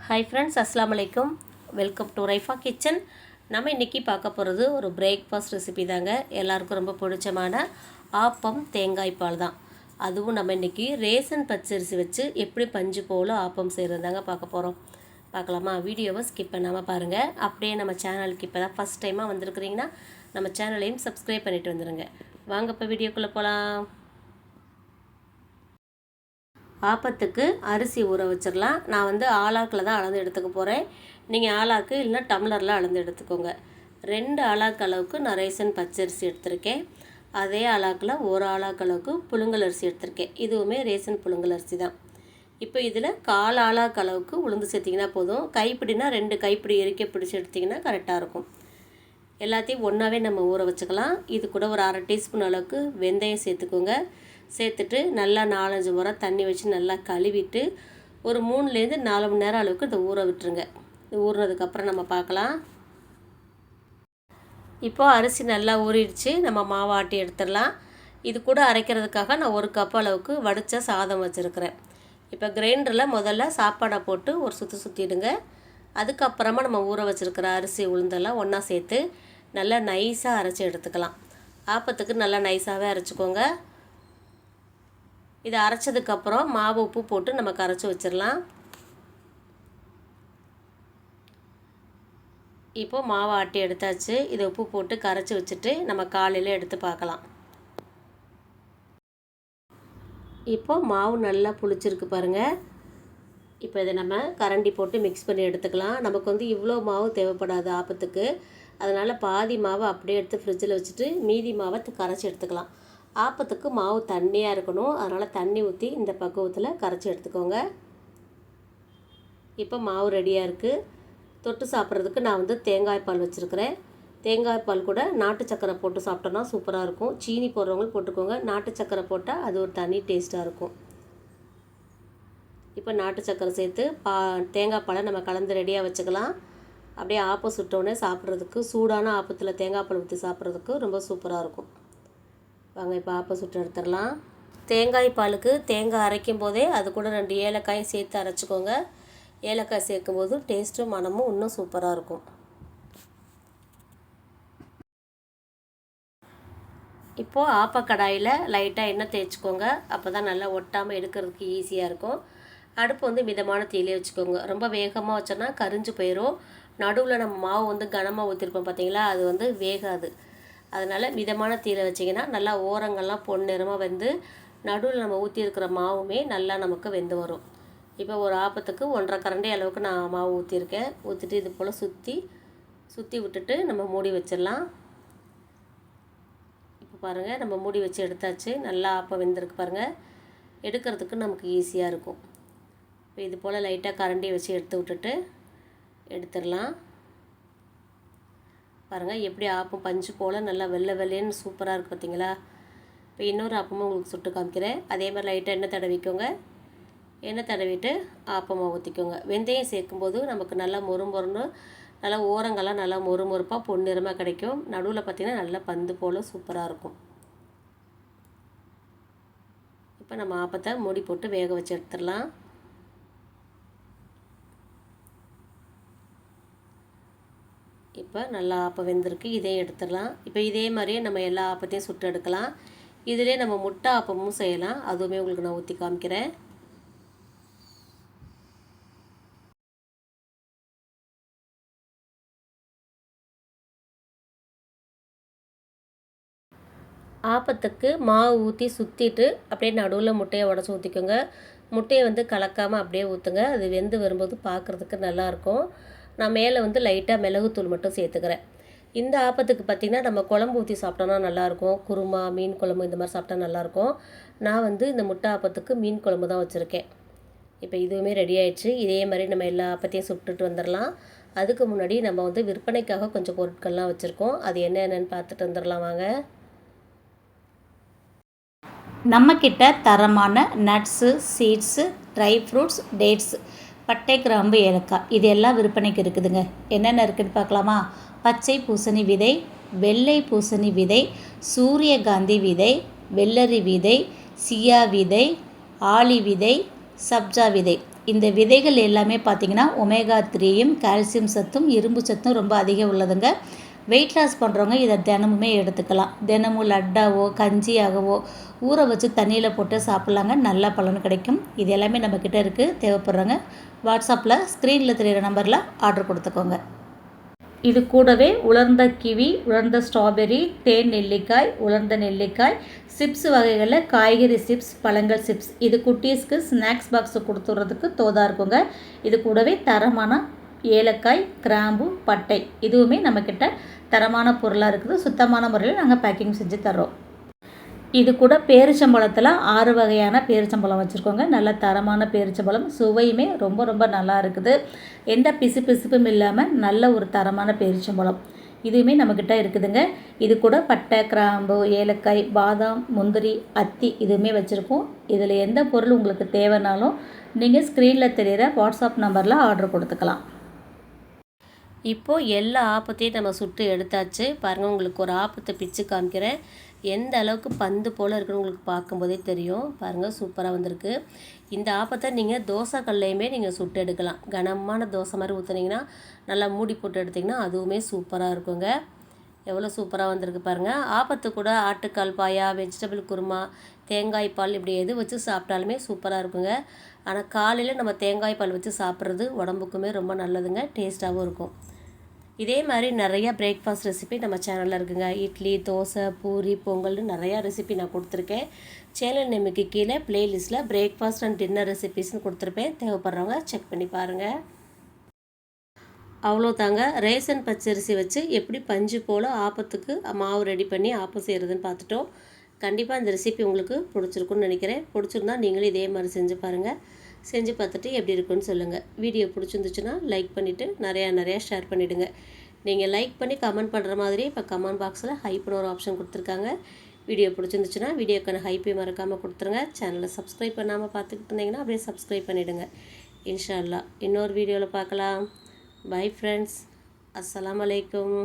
Hi friends, அஸ்ஸலாமு அலைக்கும். Welcome to Raifa kitchen. நம்ம இன்றைக்கி பார்க்க போகிறது ஒரு பிரேக்ஃபாஸ்ட் ரெசிபி தாங்க. எல்லாருக்கும் ரொம்ப பிடிச்சமான ஆப்பம் தேங்காய் பால் தான். அதுவும் நம்ம இன்றைக்கி ரேசன் பச்சரிசி வச்சு எப்படி பஞ்சு போல் ஆப்பம் செய்கிறது தாங்க பார்க்க போகிறோம். பார்க்கலாமா? வீடியோவை ஸ்கிப் பண்ணாமல் பாருங்கள். அப்படியே நம்ம சேனலுக்கு இப்போ தான் ஃபஸ்ட் டைமாக வந்திருக்கிறீங்கன்னா நம்ம சேனலையும் சப்ஸ்கிரைப் பண்ணிவிட்டு வந்துடுங்க. வாங்க இப்போ வீடியோக்குள்ளே போகலாம். ஆப்பத்துக்கு அரிசி ஊற வச்சிடலாம். நான் வந்து ஆளாக்கில் தான் அளந்து எடுத்துக்க போகிறேன். நீங்கள் ஆளாக்கு இல்லைனா டம்ளரில் அளந்து எடுத்துக்கோங்க. 2 ஆளாக்கு அளவுக்கு நான் ரேசன் பச்சரிசி எடுத்திருக்கேன். அதே ஆளாக்கில் 1 ஆளாக்கு அளவுக்கு புழுங்கல் அரிசி எடுத்திருக்கேன். இதுவுமே ரேசன் புழுங்கல் அரிசி தான். இப்போ இதில் 1/4 ஆளாக்கு அளவுக்கு உளுந்து சேர்த்திங்கன்னா போதும். கைப்பிடினா 2 கைப்பிடி எரிக்க பிடிச்சி எடுத்திங்கன்னா கரெக்டாக இருக்கும். எல்லாத்தையும் ஒன்றாவே நம்ம ஊற வச்சுக்கலாம். இது கூட ஒரு 1/2 டீஸ்பூன் அளவுக்கு வெந்தயம் சேர்த்துக்கோங்க. சேர்த்துட்டு நல்லா 4-5 முறை தண்ணி வச்சு நல்லா கழுவிட்டு ஒரு 3லேருந்து 4 மணி நேரம் அளவுக்கு இதை ஊற விட்டுருங்க. இது ஊறினதுக்கப்புறம் நம்ம பார்க்கலாம். இப்போது அரிசி நல்லா ஊறிடுச்சு. நம்ம மாவு ஆட்டி எடுத்துடலாம். இது கூட அரைக்கிறதுக்காக நான் 1 கப் அளவுக்கு வடித்த சாதம் வச்சுருக்கிறேன். இப்போ கிரைண்டரில் முதல்ல சாப்பாடை போட்டு ஒரு சுற்றிடுங்க. அதுக்கப்புறமா நம்ம ஊற வச்சுருக்கிற அரிசி உளுந்தெல்லாம் ஒன்றா சேர்த்து நல்லா நைஸாக அரைச்சி எடுத்துக்கலாம். ஆப்பத்துக்கு நல்லா நைஸாகவே அரைச்சிக்கோங்க. இதை அரைச்சதுக்கப்புறம் மாவு உப்பு போட்டு நம்ம கரைச்சி வச்சிடலாம். இப்போது மாவு ஆட்டி எடுத்தாச்சு. இதை உப்பு போட்டு கரைச்சி வச்சுட்டு நம்ம காலையில் எடுத்து பார்க்கலாம். இப்போது மாவு நல்லா புளிச்சிருக்கு பாருங்கள். இப்போ இதை நம்ம கரண்டி போட்டு மிக்ஸ் பண்ணி எடுத்துக்கலாம். நமக்கு வந்து இவ்வளோ மாவு தேவைப்படாது ஆப்பத்துக்கு. அதனால் பாதி மாவை அப்படியே எடுத்து ஃப்ரிட்ஜில் வச்சுட்டு மீதி மாவை கரைச்சி எடுத்துக்கலாம். ஆப்பத்துக்கு மாவு தண்ணியாக இருக்கணும். அதனால் தண்ணி ஊற்றி இந்த பக்குவத்தில் கரைச்சி எடுத்துக்கோங்க. இப்போ மாவு ரெடியாக இருக்குது. தொட்டு சாப்பிட்றதுக்கு நான் வந்து தேங்காய் பால் வச்சுருக்கிறேன். தேங்காய் பால் கூட நாட்டு சக்கரை போட்டு சாப்பிட்டோன்னா சூப்பராக இருக்கும். சீனி போடுறவங்களும் போட்டுக்கோங்க. நாட்டு சக்கரை போட்டால் அது ஒரு தனி டேஸ்ட்டாக இருக்கும். இப்போ நாட்டு சக்கரை சேர்த்து தேங்காய் பாலை நம்ம கலந்து ரெடியாக வச்சுக்கலாம். அப்படியே ஆப்பம் சுட்டோடனே சாப்பிட்றதுக்கு சூடான ஆப்பத்தில் தேங்காய் பால் ஊற்றி சாப்பிட்றதுக்கு ரொம்ப சூப்பராக இருக்கும். வாங்க இப்போ ஆப்பம் சுட்டு எடுத்துடலாம். தேங்காய் பாலுக்கு தேங்காய் அரைக்கும் போதே அது கூட 2 ஏலக்காயும் சேர்த்து அரைச்சிக்கோங்க. ஏலக்காய் சேர்க்கும்போது டேஸ்ட்டும் மனமும் இன்னும் சூப்பராக இருக்கும். இப்போது ஆப்பக்கடாயில் லைட்டாக எண்ணெய் தேய்ச்சிக்கோங்க. அப்போ தான் நல்லா ஒட்டாமல் எடுக்கிறதுக்கு ஈஸியாக இருக்கும். அடுப்பு வந்து மிதமான தீயிலே வச்சுக்கோங்க. ரொம்ப வேகமாக வச்சோன்னா கரிஞ்சு போயிடும். நடுவில் நம்ம மாவு வந்து கனமாக ஊற்றிருப்போம் பார்த்தீங்களா, அது வந்து வேகாது. அதனால் மிதமான தீயில வச்சிங்கன்னா நல்லா ஓரங்கள்லாம் பொன்னிறமாக வெந்து நடுவில் நம்ம ஊற்றிருக்கிற மாவுமே நல்லா நமக்கு வெந்து வரும். இப்போ ஒரு ஆப்பத்துக்கு 1.5 கரண்டி அளவுக்கு நான் மாவு ஊற்றிருக்கேன். ஊற்றிட்டு இது போல் சுற்றி விட்டுட்டு நம்ம மூடி வச்சிடலாம். இப்போ பாருங்கள், நம்ம மூடி வச்சு எடுத்தாச்சு. நல்லா ஆப்பம் வெந்திருக்கு பாருங்கள். எடுக்கிறதுக்கு நமக்கு ஈஸியாக இருக்கும். இப்போ இது போல் லைட்டாக கரண்டி வச்சு எடுத்து விட்டுட்டு எடுத்துடலாம். பாருங்கள் எப்படி ஆப்பம் பஞ்சு போல் நல்லா வெள்ளை வெள்ளைன்னு சூப்பராக இருக்குது பார்த்தீங்களா. இப்போ இன்னொரு ஆப்பமும் உங்களுக்கு சுட்டு காமிக்கிறேன். அதே மாதிரி லைட்டாக எண்ணெய் தடவிக்கோங்க. எண்ணெய் தடவிட்டு ஆப்பமாக ஊற்றிக்கோங்க. வெந்தயம் சேர்க்கும்போது நமக்கு நல்லா மொறுமொறுன்னு நல்லா ஓரங்கள்லாம் நல்லா மொறுமொறுப்பாக பொன்னிறமாக கிடைக்கும். நடுவில் பார்த்திங்கன்னா நல்லா பந்து போல் சூப்பராக இருக்கும். இப்போ நம்ம ஆப்பத்தை மூடி போட்டு வேக வச்சு எடுத்துடலாம். இப்போ நல்லா ஆப்பம் வெந்திருக்கு. இதையும் எடுத்துடலாம். இப்போ இதே மாதிரியே நம்ம எல்லா ஆப்பத்தையும் சுட்டு எடுக்கலாம். இதிலே நம்ம முட்டை ஆப்பமும் செய்யலாம். அதுவுமே உங்களுக்கு நான் ஊற்றி காமிக்கிறேன். ஆப்பத்துக்கு மாவு ஊற்றி சுற்றிட்டு அப்படியே நடுவில் முட்டையை உடச்சி ஊற்றிக்கோங்க. முட்டையை வந்து கலக்காமல் அப்படியே ஊற்றுங்க. அது வெந்து வரும்போது பார்க்குறதுக்கு நல்லாயிருக்கும். நான் மேலே வந்து லைட்டாக மிளகுத்தூள் மட்டும் சேர்த்துக்கிறேன். இந்த ஆப்பத்துக்கு பார்த்திங்கன்னா நம்ம குழம்பு ஊற்றி சாப்பிட்டோன்னா நல்லாயிருக்கும். குருமா, மீன் குழம்பு இந்த மாதிரி சாப்பிட்டா நல்லாயிருக்கும். நான் வந்து இந்த முட்டை ஆப்பத்துக்கு மீன் குழம்பு தான் வச்சுருக்கேன். இப்போ இதுவுமே ரெடி ஆயிடுச்சு. இதே மாதிரி நம்ம எல்லா ஆப்பத்தையும் சுட்டுட்டு வந்துடலாம். அதுக்கு முன்னாடி நம்ம வந்து விற்பனைக்காக கொஞ்சம் பொருட்கள்லாம் வச்சுருக்கோம். அது என்னென்னு பார்த்துட்டு வந்துடலாம் வாங்க. நம்மக்கிட்ட தரமான nuts, seeds, dry fruits, dates, பட்டை, கிராம்பு, ஏலக்காய் இது எல்லாம் விற்பனைக்கு இருக்குதுங்க. என்னென்ன இருக்குதுன்னு பார்க்கலாமா? பச்சை பூசணி விதை, வெள்ளை பூசணி விதை, சூரியகாந்தி விதை, வெள்ளரி விதை, சியா விதை, ஆளி விதை, சப்ஜா விதை இந்த விதைகள் எல்லாமே பார்த்திங்கன்னா ஒமேகா 3யும் கால்சியம் சத்தும் இரும்பு சத்தும் ரொம்ப அதிகம் உள்ளதுங்க. வெயிட் லாஸ் பண்ணுறவங்க இதை தினமுமே எடுத்துக்கலாம். தினமும் லட்டாவோ கஞ்சியாகவோ ஊற வச்சு தண்ணியில் போட்டு சாப்பிட்லாங்க. நல்ல பலன் கிடைக்கும். இது எல்லாமே நம்மக்கிட்ட இருக்குது. தேவைப்படுறவங்க வாட்ஸ்அப்பில் ஸ்க்ரீனில் தெரிகிற நம்பரில் ஆர்டர் கொடுத்துக்கோங்க. இது கூடவே உலர்ந்த கிவி, உலர்ந்த ஸ்ட்ராபெரி, தேன் நெல்லிக்காய், உலர்ந்த நெல்லிக்காய், சிப்ஸ் வகைகளில் காய்கறி சிப்ஸ், பழங்கள் சிப்ஸ், இது குட்டீஸ்க்கு ஸ்நாக்ஸ் பாக்ஸு கொடுத்துட்றதுக்கு தோதாக இருக்குங்க. இது கூடவே தரமான ஏலக்காய், கிராம்பு, பட்டை இதுவுமே நம்மக்கிட்ட தரமான பொருளாக இருக்குது. சுத்தமான முறையில் நாங்கள் பேக்கிங் செஞ்சு தர்றோம். இது கூட பேரிச்சம்பழத்தில் 6 வகையான பேரிச்சம்பழம் வச்சுருக்கோங்க. நல்ல தரமான பேரிச்சம்பழம், சுவையுமே ரொம்ப ரொம்ப நல்லா இருக்குது. எந்த பிசுப்பும் இல்லாமல் நல்ல ஒரு தரமான பேரிச்சம்பழம் இதுவுமே நம்மக்கிட்ட இருக்குதுங்க. இது கூட பட்டை, கிராம்பு, ஏலக்காய், பாதாம், முந்திரி, அத்தி இதுவுமே வச்சுருக்கோம். இதில் எந்த பொருள் உங்களுக்கு தேவைனாலும் நீங்கள் ஸ்க்ரீனில் தெரிகிற வாட்ஸ்அப் நம்பரில் ஆர்டர் கொடுத்துக்கலாம். இப்போது எல்லா ஆப்பத்தையும் நம்ம சுட்டு எடுத்தாச்சு. பாருங்கள், உங்களுக்கு ஒரு ஆப்பத்தை பிச்சு காமிக்கிறேன். எந்த அளவுக்கு பந்து போல் இருக்குன்னு உங்களுக்கு பார்க்கும்போதே தெரியும். பாருங்கள், சூப்பராக வந்திருக்கு. இந்த ஆப்பத்தை நீங்கள் தோசை கல்லையுமே நீங்கள் சுட்டு எடுக்கலாம். கனமான தோசை மாதிரி ஊற்றுனீங்கன்னா நல்லா மூடி போட்டு எடுத்திங்கன்னா அதுவுமே சூப்பராக இருக்குங்க. எவ்வளோ சூப்பராக வந்திருக்கு பாருங்கள். ஆப்பத்து கூட ஆட்டுக்கால் பாயா, வெஜிடபிள் குருமா, தேங்காய் பால் இப்படி எது வச்சு சாப்பிட்டாலுமே சூப்பராக இருக்குங்க. ஆனால் காலையில் நம்ம தேங்காய் பால் வச்சு சாப்பிட்றது உடம்புக்குமே ரொம்ப நல்லதுங்க. டேஸ்ட்டாகவும் இருக்கும். இதே மாதிரி நிறையா பிரேக்ஃபாஸ்ட் ரெசிபி நம்ம சேனலில் இருக்குங்க. இட்லி, தோசை, பூரி, பொங்கல்னு நிறையா ரெசிபி நான் கொடுத்துருக்கேன். சேனல் நேமுக்கு கீழே ப்ளேலிஸ்ட்டில் பிரேக்ஃபாஸ்ட் அண்ட் டின்னர் ரெசிபிஸ்னு கொடுத்துருப்பேன். தேவைப்படுறவங்க செக் பண்ணி பாருங்கள். அவ்வளோதாங்க. ரேஷன் பச்சரிசி வச்சு எப்படி பஞ்சு போல் ஆப்பத்துக்கு மாவு ரெடி பண்ணி ஆப்பம் செய்கிறதுன்னு பார்த்துட்டோம். கண்டிப்பாக இந்த ரெசிபி உங்களுக்கு பிடிச்சிருக்குன்னு நினைக்கிறேன். பிடிச்சிருந்தா நீங்களும் இதே மாதிரி செஞ்சு பாருங்கள். செஞ்சு பார்த்துட்டு எப்படி இருக்குன்னு சொல்லுங்கள். வீடியோ பிடிச்சிருந்துச்சுன்னா லைக் பண்ணிவிட்டு நிறையா ஷேர் பண்ணிவிடுங்க. நீங்கள் லைக் பண்ணி கமெண்ட் பண்ணுற மாதிரி இப்போ கமெண்ட் பாக்ஸில் ஹைப்னு ஒரு ஆப்ஷன் கொடுத்துருக்காங்க. வீடியோ பிடிச்சிருந்துச்சுன்னா வீடியோக்கான ஹைப்பை மறக்காமல் கொடுத்துருங்க. சேனலை சப்ஸ்கிரைப் பண்ணாமல் பார்த்துக்கிட்டு இருந்தீங்கன்னா அப்படியே சப்ஸ்கிரைப் பண்ணிவிடுங்க. இன்ஷா அல்லாஹ் இன்னொரு வீடியோவில் பார்க்கலாம். Bye friends. அஸ்ஸலாமு அலைக்கும்.